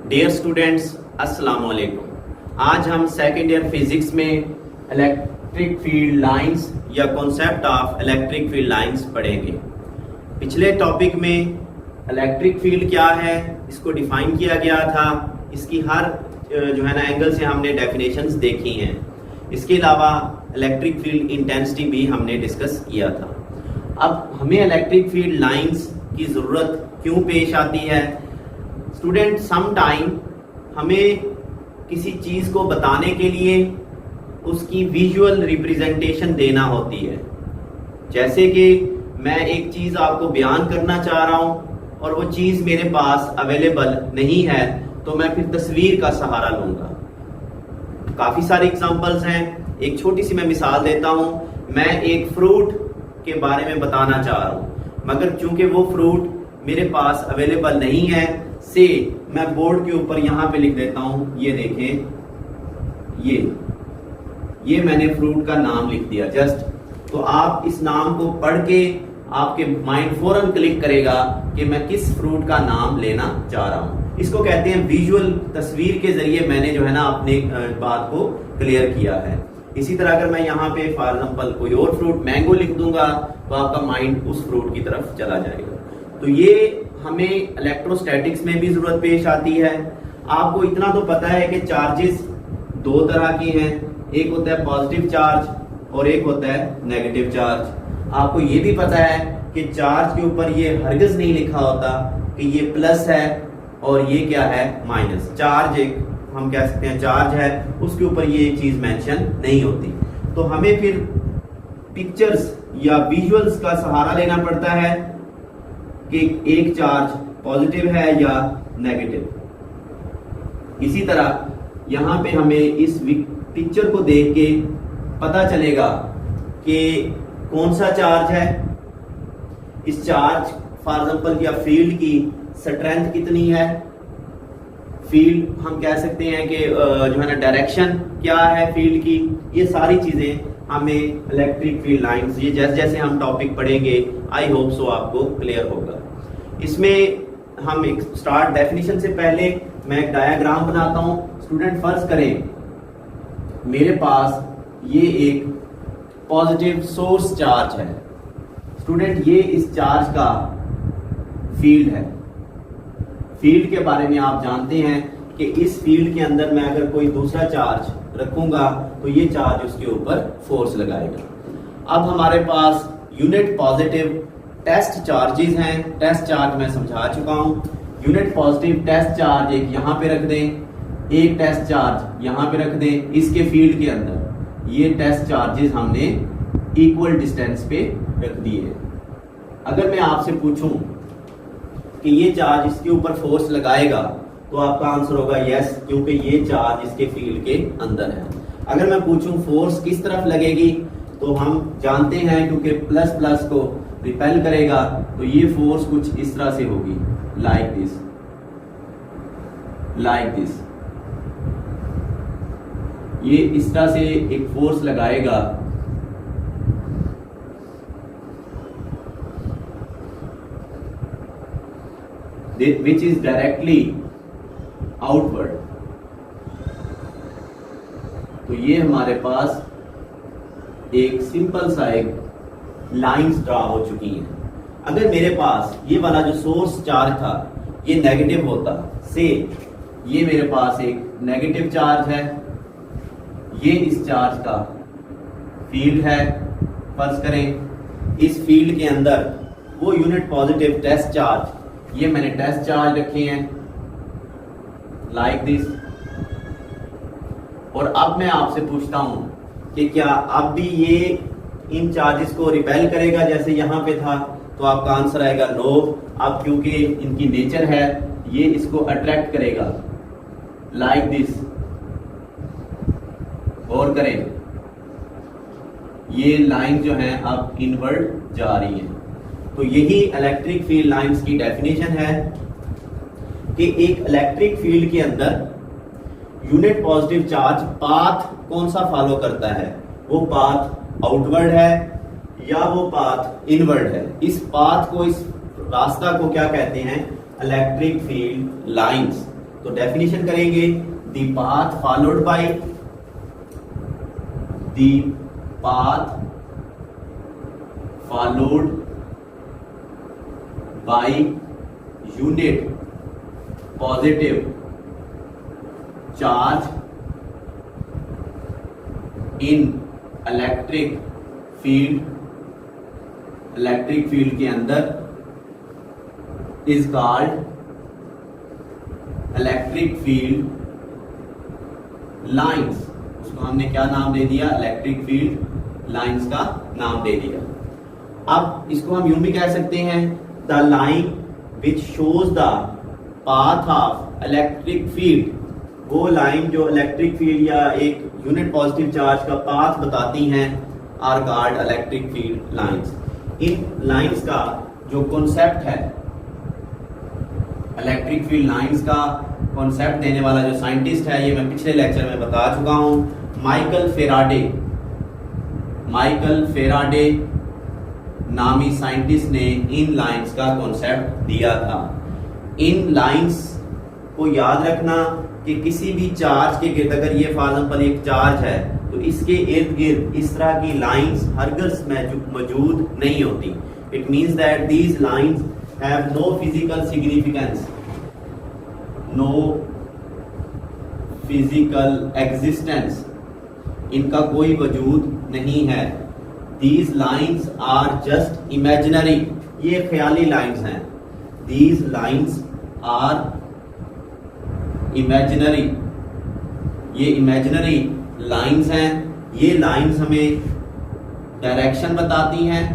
Dear students, अस्सलाम वालेकुम। आज हम सेकेंड ईयर फिजिक्स में इलेक्ट्रिक फील्ड लाइंस या concept of electric field lines पढ़ेंगे। पिछले टॉपिक में इलेक्ट्रिक फील्ड क्या है इसको डिफाइन किया गया था। इसकी हर जो है ना एंगल से हमने डेफिनेशंस देखी हैं। इसके अलावा इलेक्ट्रिक फील्ड इंटेंसिटी भी हमने डिस्कस किया था। अब हमें इलेक्ट्रिक फील्ड लाइंस की ज़रूरत क्यों पेश आती है? स्टूडेंट, सम टाइम हमें किसी चीज़ को बताने के लिए उसकी विजुअल रिप्रेजेंटेशन देना होती है। जैसे कि मैं एक चीज़ आपको बयान करना चाह रहा हूँ और वो चीज़ मेरे पास अवेलेबल नहीं है, तो मैं फिर तस्वीर का सहारा लूँगा। काफ़ी सारे एग्जांपल्स हैं। एक छोटी सी मैं मिसाल देता हूँ। मैं एक फ्रूट के बारे में बताना चाह रहा हूँ, मगर चूंकि वो फ्रूट मेरे पास अवेलेबल नहीं है, से मैं बोर्ड के ऊपर यहाँ पे लिख देता हूँ। ये देखें, ये मैंने फ्रूट का नाम लिख दिया जस्ट। तो आप इस नाम को पढ़ के आपके माइंड फौरन क्लिक करेगा कि मैं किस फ्रूट का नाम लेना चाह रहा हूँ। इसको कहते हैं विजुअल। तस्वीर के जरिए मैंने जो है ना अपने बात को क्लियर किया है। इसी तरह अगर मैं यहाँ पे फॉर एग्जांपल कोई और फ्रूट मैंगो लिख दूंगा तो आपका माइंड उस फ्रूट की तरफ चला जाएगा। तो ये हमें इलेक्ट्रोस्टैटिक्स में भी जरूरत पेश आती है। आपको इतना तो पता है कि चार्जेस दो तरह के हैं, एक होता है पॉजिटिव चार्ज और एक होता है नेगेटिव चार्ज। आपको ये भी पता है कि चार्ज के ऊपर ये हरगिज नहीं लिखा होता कि ये प्लस है और ये क्या है माइनस। चार्ज एक हम कह सकते हैं चार्ज है, उसके ऊपर ये चीज मेंशन नहीं होती। तो हमें फिर पिक्चर्स या विजुअल्स का सहारा लेना पड़ता है कि एक चार्ज पॉजिटिव है या नेगेटिव। इसी तरह यहां पे हमें इस पिक्चर को देख के पता चलेगा कि कौन सा चार्ज है। इस चार्ज फॉर एग्जांपल या फील्ड की स्ट्रेंथ कितनी है। फील्ड हम कह सकते हैं कि जो है ना डायरेक्शन क्या है फील्ड की। ये सारी चीजें हमें इलेक्ट्रिक फील्ड लाइंस, ये जैसे जैसे हम टॉपिक पढ़ेंगे आई होप सो आपको क्लियर होगा। इसमें हम एक स्टार्ट डेफिनेशन से पहले मैं एक डायग्राम बनाता हूं। स्टूडेंट फर्ज करें मेरे पास ये एक पॉजिटिव सोर्स चार्ज है। स्टूडेंट, ये इस चार्ज का फील्ड है। फील्ड के बारे में आप जानते हैं कि इस फील्ड के अंदर मैं अगर कोई दूसरा चार्ज रखूंगा तो ये चार्ज उसके ऊपर फोर्स लगाएगा। अब हमारे पास यूनिट पॉजिटिव टेस्ट चार्जेस हैं। टेस्ट चार्ज मैं समझा चुका हूं। यूनिट पॉजिटिव टेस्ट चार्ज एक यहां पे रख दें, एक टेस्ट चार्ज यहां पे रख दें। इसके फील्ड के अंदर ये टेस्ट चार्जेस हमने इक्वल डिस्टेंस पे रख दिए। अगर मैं आपसे पूछूं कि ये चार्ज इसके ऊपर फोर्स लगाएगा तो आपका आंसर होगा यस, क्योंकि ये चार्ज इसके फील्ड के अंदर है। अगर मैं पूछूं फोर्स किस तरफ लगेगी, तो हम जानते हैं क्योंकि प्लस प्लस को रिपेल करेगा, तो ये फोर्स कुछ इस तरह से होगी, लाइक दिस। ये इस तरह से एक फोर्स लगाएगा। which is directly outward। तो ये हमारे पास एक सिंपल सा एक लाइंस ड्रा हो चुकी हैं। अगर मेरे पास ये वाला जो सोर्स चार्ज था ये नेगेटिव होता, से ये मेरे पास एक नेगेटिव चार्ज है, ये इस चार्ज का फील्ड है। फर्ज करें इस फील्ड के अंदर वो यूनिट पॉजिटिव टेस्ट चार्ज, ये मैंने टेस्ट चार्ज रखे हैं लाइक दिस। और अब मैं आपसे पूछता हूं कि क्या अब भी ये इन चार्जेस को रिपेल करेगा जैसे यहां पे था? तो आपका आंसर आएगा नो। अब क्योंकि इनकी नेचर है ये इसको अट्रैक्ट करेगा लाइक दिस। और करें ये लाइन जो है अब इनवर्ड जा रही है। तो यही इलेक्ट्रिक फील्ड लाइंस की डेफिनेशन है कि एक इलेक्ट्रिक फील्ड के अंदर यूनिट पॉजिटिव चार्ज पाथ कौन सा फॉलो करता है, वो पाथ आउटवर्ड है या वो पाथ इनवर्ड है। इस पाथ को, इस रास्ता को क्या कहते हैं? Electric field lines. तो डेफिनेशन करेंगे, the path followed by unit positive charge in electric field के अंदर is called electric field lines. उसको हमने क्या नाम दे दिया? इलेक्ट्रिक फील्ड लाइंस का नाम दे दिया। अब इसको हम यूं भी कह सकते हैं, the line which shows the path of electric field, वो लाइन जो इलेक्ट्रिक फील्ड या एक यूनिट पॉजिटिव चार्ज का पाथ बताती हैं, are called electric field lines. इन लाइंस का जो कॉन्सेप्ट है, इलेक्ट्रिक फील्ड लाइंस का कॉन्सेप्ट देने वाला जो साइंटिस्ट है, ये मैं पिछले लेक्चर में बता चुका हूं, माइकल फेराडे नामी साइंटिस्ट ने इन लाइंस का कॉन्सेप्ट दिया था। इन लाइंस को याद रखना कि किसी भी चार्ज के गिर्द, अगर ये फॉर एग्जांपल एक चार्ज है, तो इसके इर्द गिर्द इस तरह की लाइंस हरगिज़ मौजूद नहीं होती। It means that these lines have no physical significance, no physical existence, इनका कोई वजूद नहीं है। These lines are just imaginary, ये ख्याली लाइंस हैं। दीज लाइंस आर इमेजिनरी, ये इमेजिनरी लाइंस हैं। ये लाइंस हमें डायरेक्शन बताती हैं।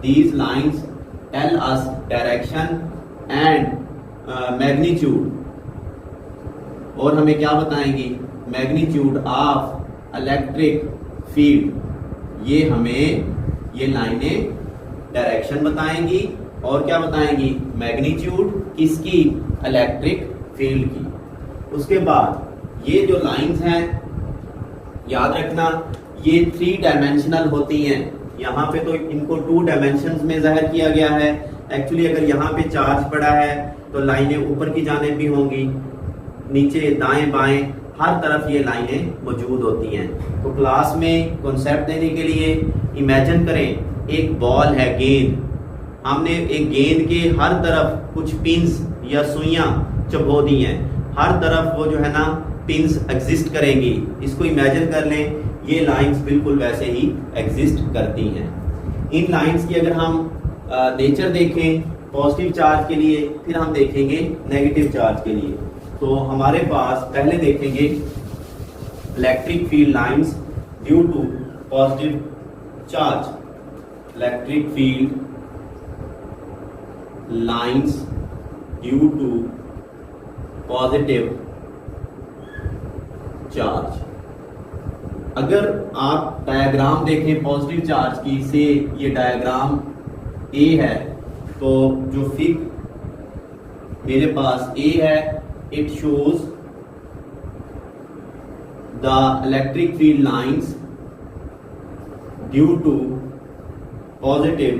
These lines tell us direction and magnitude, और हमें क्या बताएंगी? Magnitude of electric field. ये हमें ये लाइनें डायरेक्शन बताएंगी और क्या बताएंगी? मैग्नीट्यूड किसकी? इलेक्ट्रिक फील्ड की। उसके बाद ये जो लाइंस हैं, याद रखना, ये 3 डायमेंशनल होती हैं। यहाँ पे तो इनको 2 डायमेंशंस में ज़ाहिर किया गया है। एक्चुअली अगर यहाँ पे चार्ज पड़ा है तो लाइनें ऊपर की जानिब भी होंगी, नीचे दाएं बाएं हर तरफ ये लाइनें मौजूद होती हैं। तो क्लास में कॉन्सेप्ट देने के लिए इमेजिन करें, एक बॉल है, गेंद, हमने एक गेंद के हर तरफ कुछ पिंस या सुइयां चबो दी हैं, हर तरफ वो जो है ना पिंस एग्जिस्ट करेंगी। इसको इमेजिन कर लें, ये लाइंस बिल्कुल वैसे ही एग्जिस्ट करती हैं। इन लाइंस की अगर हम नेचर देखें पॉजिटिव चार्ज के लिए, फिर हम देखेंगे नेगेटिव चार्ज के लिए। तो हमारे पास पहले देखेंगे electric field lines due to positive charge, electric field lines due to positive charge. अगर आप डायग्राम देखें पॉजिटिव चार्ज की, से ये डायग्राम ए है, तो जो फिग मेरे पास ए है, it shows the electric field lines due to positive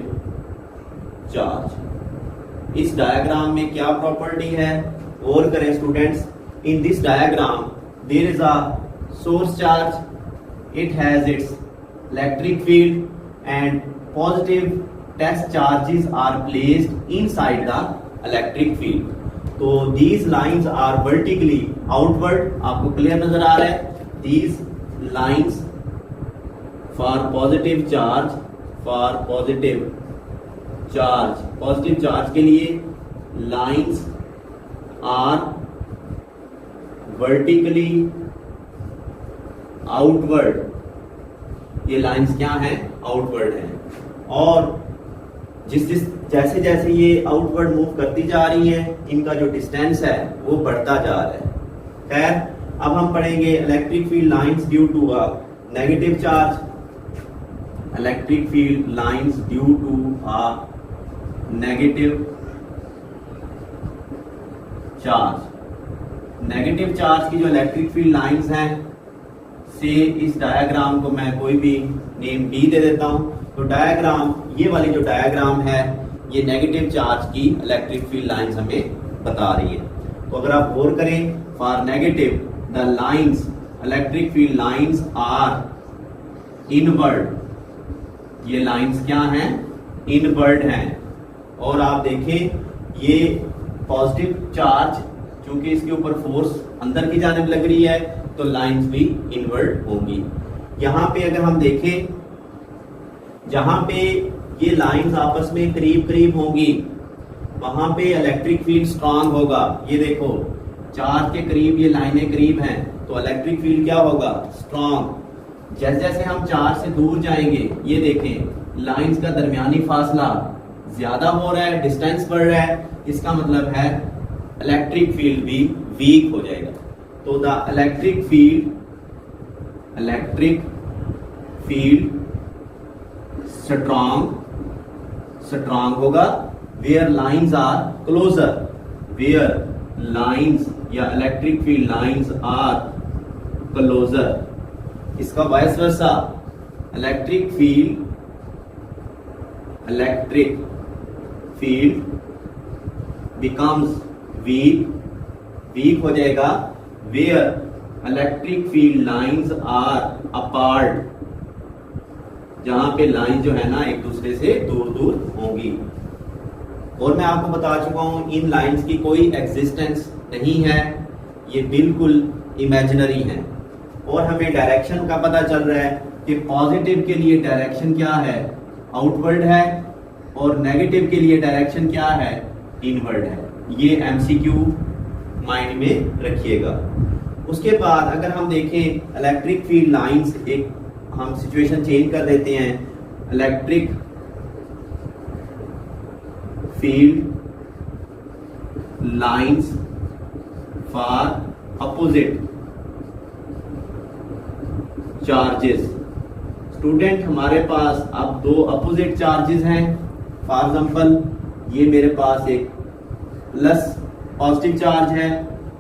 charge. इस डायग्राम में क्या प्रॉपर्टी है? और करें students, in this diagram there is a source charge, it has its electric field and positive test charges are placed inside the electric field. तो these lines are vertically outward, आपको clear नजर आ रहा है? These lines for positive charge, for positive charge के लिए lines are vertically outward, ये lines क्या हैं? आउटवर्ड हैं। और जैसे जैसे ये आउटवर्ड मूव करती जा रही हैं, इनका जो डिस्टेंस है वो बढ़ता जा रहा है। खैर, अब हम पढ़ेंगे electric field lines due to a negative charge, electric field lines due to a negative charge. Negative charge की जो इलेक्ट्रिक फील्ड लाइंस हैं, से इस डायग्राम को मैं कोई भी नेम डी दे देता हूं। तो डायग्राम, ये वाली जो डायग्राम है, ये नेगेटिव चार्ज की इलेक्ट्रिक फील्ड लाइंस हमें बता रही है। तो अगर आप गौर करें, for negative the lines, electric field lines are inward, ये लाइंस क्या हैं, इनवर्ड हैं। और आप देखें ये पॉजिटिव चार्ज, क्योंकि इसके ऊपर फोर्स अंदर की जानिब लग रही है, तो लाइंस भी इनवर्ड होंगी। यहां पे अगर हम देखें, जहां पे ये लाइंस आपस में करीब करीब होंगी, वहां पे इलेक्ट्रिक फील्ड स्ट्रांग होगा। ये देखो, चार्ज के करीब ये लाइनें करीब हैं, तो इलेक्ट्रिक फील्ड क्या होगा, स्ट्रांग। जैसे जैसे हम चार्ज से दूर जाएंगे, ये देखें लाइंस का दरमियानी फासला ज्यादा हो रहा है, डिस्टेंस बढ़ रहा है, इसका मतलब है इलेक्ट्रिक फील्ड भी वीक हो जाएगा। तो द इलेक्ट्रिक फील्ड स्ट्रांग होगा where lines are closer, where lines या electric field lines are closer. इसका vice versa, electric field becomes weak हो जाएगा where electric field lines are apart, जहां पे लाइन जो है ना एक दूसरे से दूर दूर होंगी। और मैं आपको बता चुका हूं इन लाइंस की कोई एग्जिस्टेंस नहीं है, ये बिल्कुल इमेजिनरी है। और हमें डायरेक्शन का पता चल रहा है कि पॉजिटिव के लिए डायरेक्शन क्या है, आउटवर्ड है, और नेगेटिव के लिए डायरेक्शन क्या है, इनवर्ड है। ये एमसीक्यू माइंड में रखिएगा। उसके बाद अगर हम देखें इलेक्ट्रिक फील्ड लाइंस, एक हम सिचुएशन चेंज कर देते हैं, electric field lines for opposite charges. Student, हमारे पास अब दो अपोजिट चार्जेस हैं। फॉर एग्जांपल, ये मेरे पास एक प्लस पॉजिटिव चार्ज है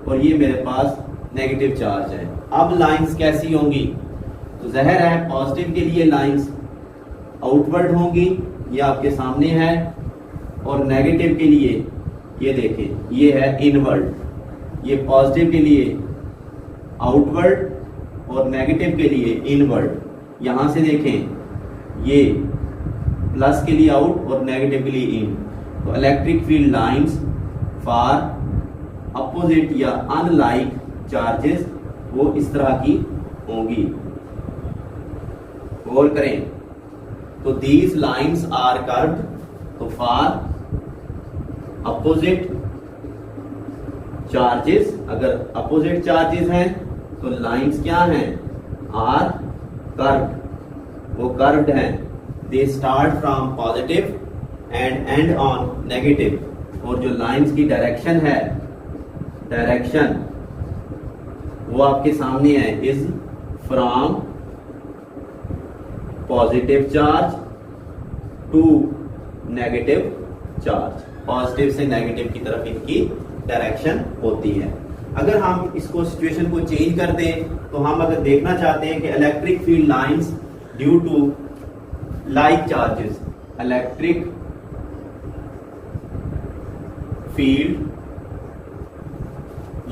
और ये मेरे पास नेगेटिव चार्ज है। अब लाइंस कैसी होंगी, तो जाहिर है पॉजिटिव के लिए लाइंस आउटवर्ड होंगी, ये आपके सामने है, और नेगेटिव के लिए ये देखें, ये है इनवर्ड। ये पॉजिटिव के लिए आउटवर्ड और नेगेटिव के लिए इनवर्ड। यहां से देखें, ये प्लस के लिए आउट और नेगेटिव के लिए इन। तो electric field lines for opposite या अनलाइक चार्जेस वो इस तरह की होंगी। गौर करें, तो दीज लाइंस आर कर्व्ड, तो फॉर अपोजिट चार्जेस, अगर अपोजिट चार्जेस हैं तो लाइंस क्या हैं, आर कर्व्ड, वो कर्व्ड हैं। They start from positive and and on negative. और जो लाइंस की डायरेक्शन है, डायरेक्शन वो आपके सामने है, is from positive charge to negative charge. Positive से नेगेटिव की तरफ इनकी डायरेक्शन होती है। अगर हम इसको सिचुएशन को चेंज कर दें, तो हम अगर देखना चाहते हैं कि electric field lines due to like charges, electric field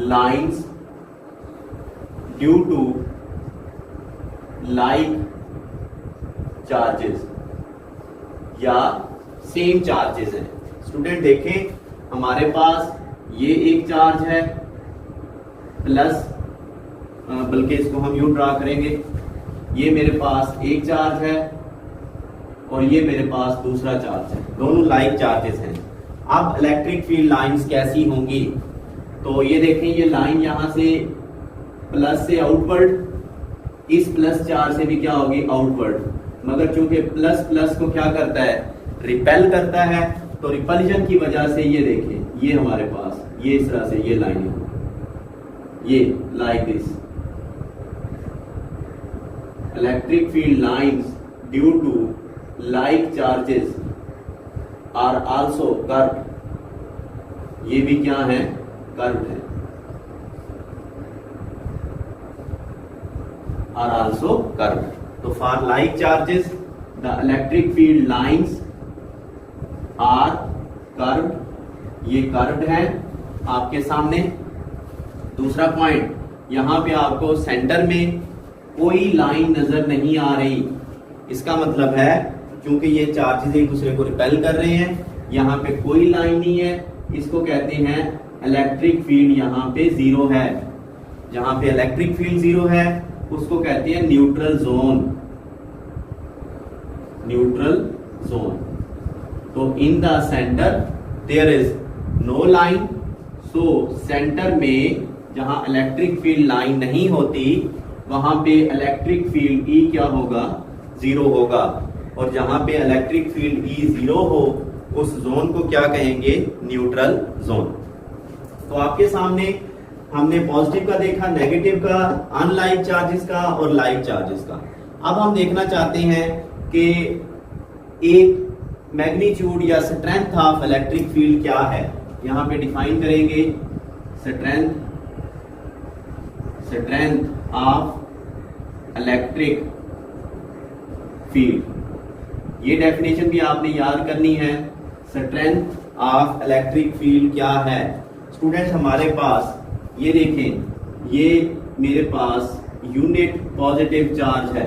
lines due to like charges या सेम चार्जेस हैं। स्टूडेंट देखें, हमारे पास ये एक चार्ज है प्लस, बल्कि इसको हम यूं ड्रा करेंगे, ये मेरे पास एक चार्ज है और ये मेरे पास दूसरा चार्ज है, दोनों लाइक चार्जेस हैं। अब इलेक्ट्रिक फील्ड लाइंस कैसी होंगी, तो ये देखें, ये लाइन यहां से प्लस से आउटवर्ड, इस प्लस चार्ज से भी क्या होगी, आउटवर्ड। मगर चूंकि प्लस प्लस को क्या करता है, रिपेल करता है, तो रिपल्जन की वजह से ये देखें, ये हमारे पास ये इस तरह से ये लाइन है, ये like this. Electric field lines due to like charges are also curved, ये भी क्या है, कर्व्ड है, आर आल्सो कर्व्ड। तो for like charges the electric field lines are curved, ये कर्व्ड है आपके सामने। दूसरा पॉइंट, यहाँ पे आपको सेंटर में कोई लाइन नजर नहीं आ रही। इसका मतलब है क्योंकि ये चार्जेस एक दूसरे को रिपेल कर रहे हैं, यहाँ पे कोई लाइन नहीं है, इसको कहते हैं इलेक्ट्रिक फील्ड यहाँ पे जीरो है। जहां पे इलेक्ट्रिक फील्ड जीरो है उसको कहते हैं न्यूट्रल जोन। Neutral zone. तो in the centre there is no line, so centre में जहां इलेक्ट्रिक फील्ड लाइन नहीं होती वहां पे इलेक्ट्रिक फील्ड ई क्या होगा, जीरो होगा। और जहां पे इलेक्ट्रिक फील्ड ई जीरो हो उस जोन को क्या कहेंगे, न्यूट्रल जोन। तो आपके सामने हमने पॉजिटिव का देखा, नेगेटिव का, अनलाइव चार्जेस का और लाइव चार्जेस का। अब हम देखना चाहते हैं कि एक मैग्नीट्यूड या स्ट्रेंथ ऑफ इलेक्ट्रिक फील्ड क्या है। यहां पे डिफाइन करेंगे स्ट्रेंथ ऑफ इलेक्ट्रिक फील्ड। ये डेफिनेशन भी आपने याद करनी है। स्ट्रेंथ ऑफ इलेक्ट्रिक फील्ड क्या है स्टूडेंट्स, हमारे पास ये देखें, ये मेरे पास यूनिट पॉजिटिव चार्ज है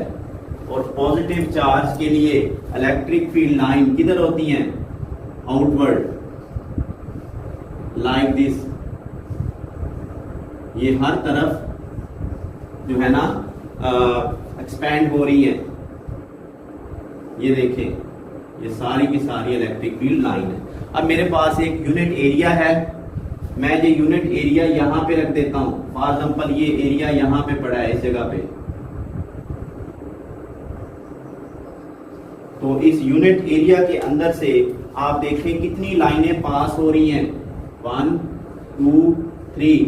और पॉजिटिव चार्ज के लिए इलेक्ट्रिक फील्ड लाइन किधर होती हैं, आउटवर्ड, लाइक दिस। ये हर तरफ जो है ना एक्सपैंड हो रही है। ये देखें, ये सारी की सारी इलेक्ट्रिक फील्ड लाइन है। अब मेरे पास एक यूनिट एरिया है, मैं ये यूनिट एरिया यहां पे रख देता हूं। फॉर एग्जांपल ये एरिया यहां पे पड़ा है, इस जगह पे। तो इस यूनिट एरिया के अंदर से आप देखें कितनी लाइनें पास हो रही हैं, 1 2 3।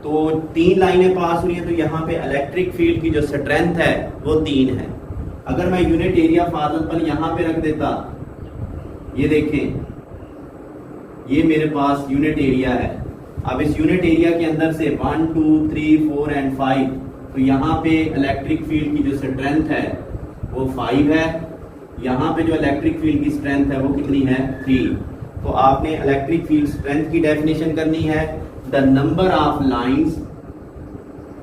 तो 3 लाइनें पास हो रही हैं, तो यहाँ पे इलेक्ट्रिक फील्ड की जो स्ट्रेंथ है वो 3 है। अगर मैं यूनिट एरिया फॉर एग्जांपल यहां पे रख देता, ये देखें, ये मेरे पास यूनिट एरिया है। अब इस यूनिट एरिया के अंदर से 1 2 3 4 एंड 5, तो यहाँ पे इलेक्ट्रिक फील्ड की जो स्ट्रेंथ है वो 5 है। यहाँ पे जो इलेक्ट्रिक फील्ड की स्ट्रेंथ है वो कितनी है, 3। तो आपने इलेक्ट्रिक फील्ड स्ट्रेंथ की डेफिनेशन करनी है, the number of lines,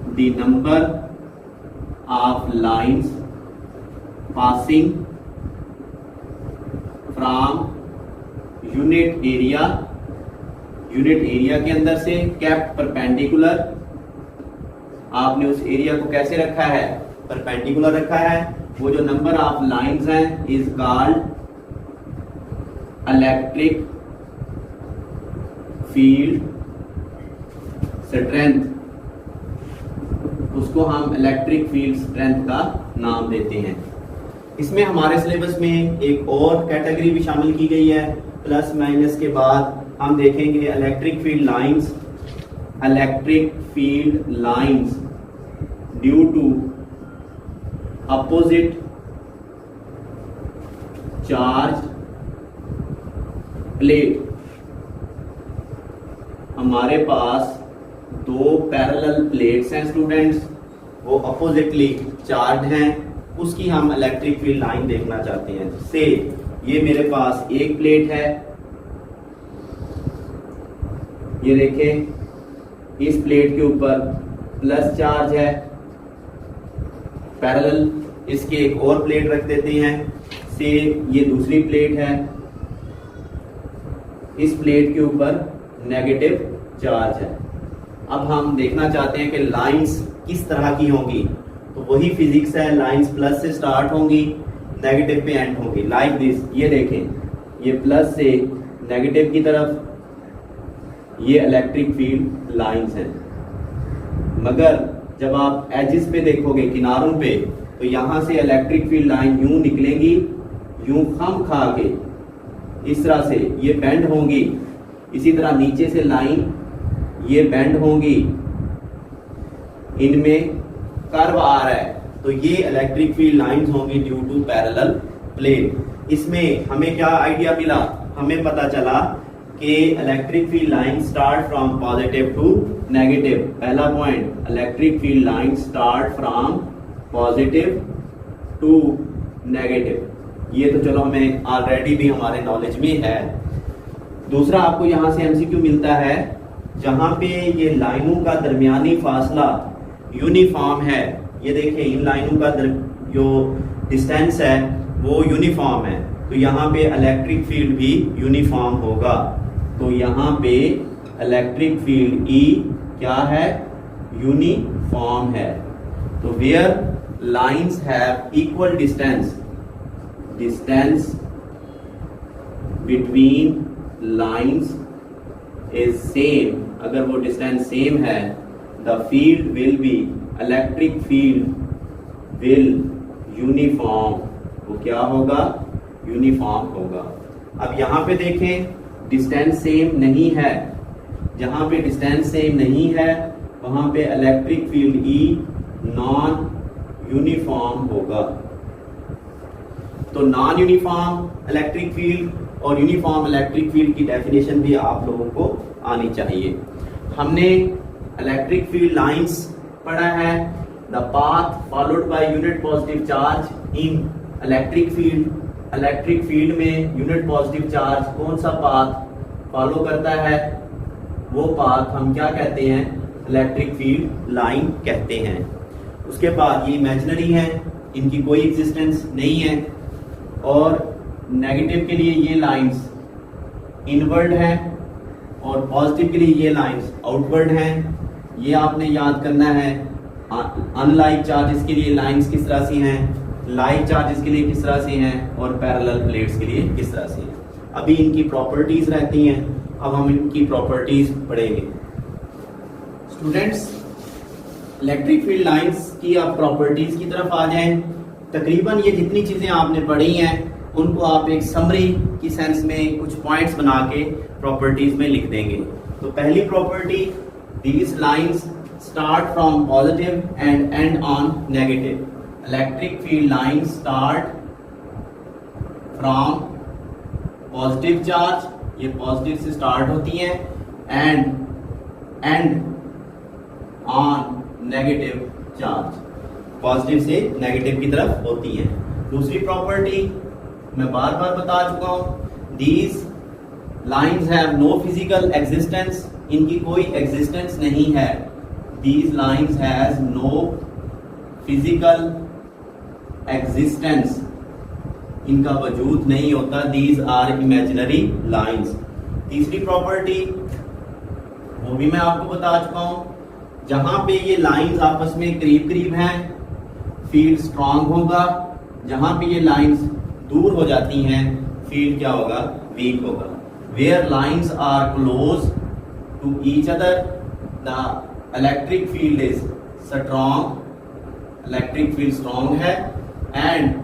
the number of lines passing from unit area के अंदर से केप्ट परपेंडिकुलर। आपने उस एरिया को कैसे रखा है, परपेंडिकुलर रखा है। वो जो नंबर ऑफ लाइंस हैं is called electric field strength. उसको हम इलेक्ट्रिक फील्ड स्ट्रेंथ का नाम देते हैं। इसमें हमारे सिलेबस में एक और कैटेगरी भी शामिल की गई है, प्लस माइनस के बाद हम देखेंगे electric field lines due to opposite charge plate. हमारे पास 2 पैरेलल प्लेट्स हैं स्टूडेंट्स, वो अपोजिटली चार्ज हैं, उसकी हम इलेक्ट्रिक फील्ड लाइन देखना चाहते हैं। से ये मेरे पास एक प्लेट है, ये देखें, इस प्लेट के ऊपर प्लस चार्ज है, पैरेलल इसके एक और प्लेट रख देते हैं। से ये दूसरी प्लेट है, इस प्लेट के ऊपर नेगेटिव चार्ज है। अब हम देखना चाहते हैं कि लाइंस किस तरह की होंगी, तो वही फिजिक्स है, लाइंस प्लस से स्टार्ट होंगी, नेगेटिव पे एंड होंगी, लाइक दिस। ये देखें, ये प्लस से नेगेटिव की तरफ ये इलेक्ट्रिक फील्ड लाइंस हैं। मगर जब आप एजेस पे देखोगे, किनारों पे, तो यहां से इलेक्ट्रिक फील्ड लाइन यूं निकलेंगी, यूं खम खा के इस तरह से ये बेंड होंगी। इसी तरह नीचे से लाइन ये बेंड होंगी, इनमें कर्व आ रहा है, तो ये इलेक्ट्रिक फील्ड लाइंस होंगी ड्यू टू पैरेलल प्लेट। इसमें हमें क्या आइडिया मिला, हमें पता चला कि electric field line start from positive to negative. पहला point, electric field line start from positive to negative. ये तो चलो हमें ऑलरेडी भी हमारे नॉलेज में है। दूसरा, आपको यहां से एमसीक्यू मिलता है जहां पे ये लाइनों का दरमियानी फासला यूनिफॉर्म है, ये देखिए इन लाइनों का जो डिस्टेंस है वो यूनिफॉर्म है, तो यहाँ पे इलेक्ट्रिक फील्ड भी यूनिफॉर्म होगा। तो यहाँ पे इलेक्ट्रिक फील्ड E क्या है, यूनिफॉर्म है। तो where lines have equal distance between lines is same, अगर वो डिस्टेंस सेम है, the field will be, electric field will uniform, वो क्या होगा, यूनिफॉर्म होगा। अब यहाँ पे देखें डिस्टेंस सेम नहीं है, जहां पे डिस्टेंस सेम नहीं है वहां पे electric field E non uniform होगा। तो नॉन यूनिफॉर्म इलेक्ट्रिक फील्ड और यूनिफॉर्म इलेक्ट्रिक फील्ड की डेफिनेशन भी आप लोगों को आनी चाहिए। हमने इलेक्ट्रिक फील्ड लाइंस पढ़ा है, the path followed by unit positive charge in electric field. Electric field में यूनिट पॉजिटिव चार्ज कौन सा पाथ फॉलो करता है, वो पाथ हम क्या कहते हैं, इलेक्ट्रिक फील्ड लाइन कहते हैं। उसके बाद ये इमेजिनरी है, इनकी कोई एग्जिस्टेंस नहीं है, और नेगेटिव के लिए ये लाइंस इनवर्ड है और पॉजिटिव के लिए ये लाइंस आउटवर्ड हैं। ये आपने याद करना है। अनलाइक चार्जेस के लिए लाइंस किस तरह से हैं, लाइक चार्जेस के लिए किस तरह से हैं, और पैरेलल प्लेट्स के लिए किस तरह से हैं। अभी इनकी प्रॉपर्टीज रहती हैं, अब हम इनकी प्रॉपर्टीज पढ़ेंगे। स्टूडेंट्स, इलेक्ट्रिक फील्ड लाइंस की आप प्रॉपर्टीज की तरफ आ जाएं। तकरीबन ये जितनी चीजें आपने पढ़ी हैं उनको आप एक समरी की सेंस में कुछ पॉइंट्स बना के प्रॉपर्टीज में लिख देंगे। तो पहली property, these lines start from positive and and on negative. Electric field lines start from positive charge, ये पॉजिटिव से स्टार्ट होती हैं, and on negative charge, positive से नेगेटिव की तरफ होती हैं। दूसरी प्रॉपर्टी मैं बार बार बता चुका हूं, these lines have no physical existence, इनकी कोई एग्जिस्टेंस नहीं है। These lines has no physical existence, इनका वजूद नहीं होता। These are imaginary lines. तीसरी प्रॉपर्टी वो भी मैं आपको बता चुका हूं, जहां पे ये लाइंस आपस में करीब करीब हैं फील्ड स्ट्रांग होगा, जहां पे ये लाइंस दूर हो जाती हैं फील्ड क्या होगा, वीक होगा। Where lines are close to each other the electric field is strong, electric field strong है, and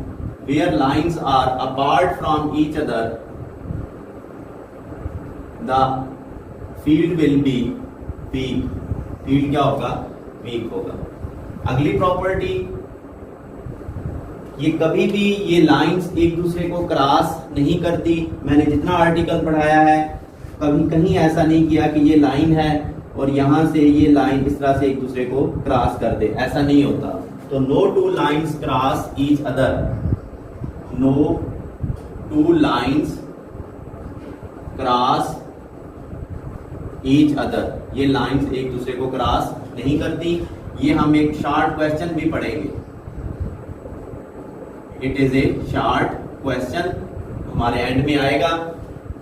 where lines are apart from each other the field will be weak, field क्या होगा, weak होगा। अगली property, ये कभी भी ये lines एक दूसरे को क्रॉस नहीं करती। मैंने जितना आर्टिकल पढ़ाया है कभी कहीं ऐसा नहीं किया कि ये लाइन है और यहां से ये लाइन इस तरह से एक दूसरे को क्रॉस कर दे, ऐसा नहीं होता। तो no two lines cross each other, no two lines cross each other, ये लाइंस एक दूसरे को क्रॉस नहीं करती। ये हम एक शॉर्ट क्वेश्चन भी पढ़ेंगे, it is a short question, हमारे एंड में आएगा।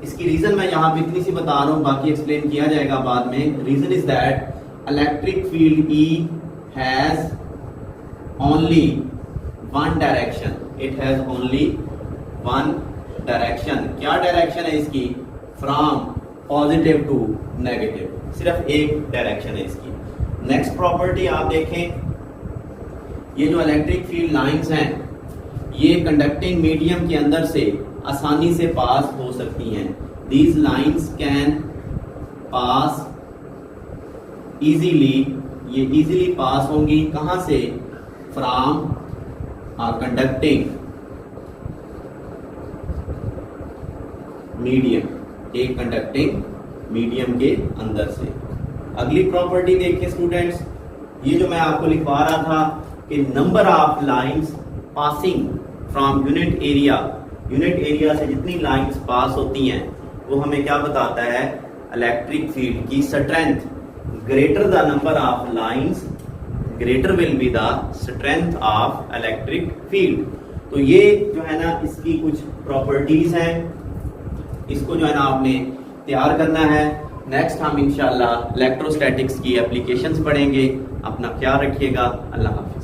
इसकी रीजन मैं यहाँ पे इतनी सी बता रहा हूँ, बाकी एक्सप्लेन किया जाएगा बाद में। Reason is that electric field E has only one direction, it has only one direction. क्या डायरेक्शन है इसकी, फ्रॉम पॉजिटिव टू नेगेटिव, सिर्फ एक डायरेक्शन है इसकी। नेक्स्ट प्रॉपर्टी आप देखें, ये जो इलेक्ट्रिक फील्ड लाइंस हैं ये कंडक्टिंग मीडियम के अंदर से आसानी से पास हो सकती हैं। These lines can pass easily, ये इजीली पास होंगी कहां से, फ्रॉम कंडक्टिंग मीडियम, एक कंडक्टिंग मीडियम के अंदर से। अगली प्रॉपर्टी देखिए स्टूडेंट्स, ये जो मैं आपको लिखवा रहा था कि number of lines passing from unit area, unit area से जितनी लाइंस पास होती हैं वो हमें क्या बताता है, इलेक्ट्रिक फील्ड की strength greater the number of lines greater will be the strength of electric field. तो ये जो है ना इसकी कुछ प्रॉपर्टीज हैं, इसको जो है ना आपने तैयार करना है। नेक्स्ट हम इंशाल्लाह इलेक्ट्रोस्टैटिक्स की एप्लीकेशंस पढ़ेंगे। अपना ख्याल रखिएगा। अल्लाह हाफिज़।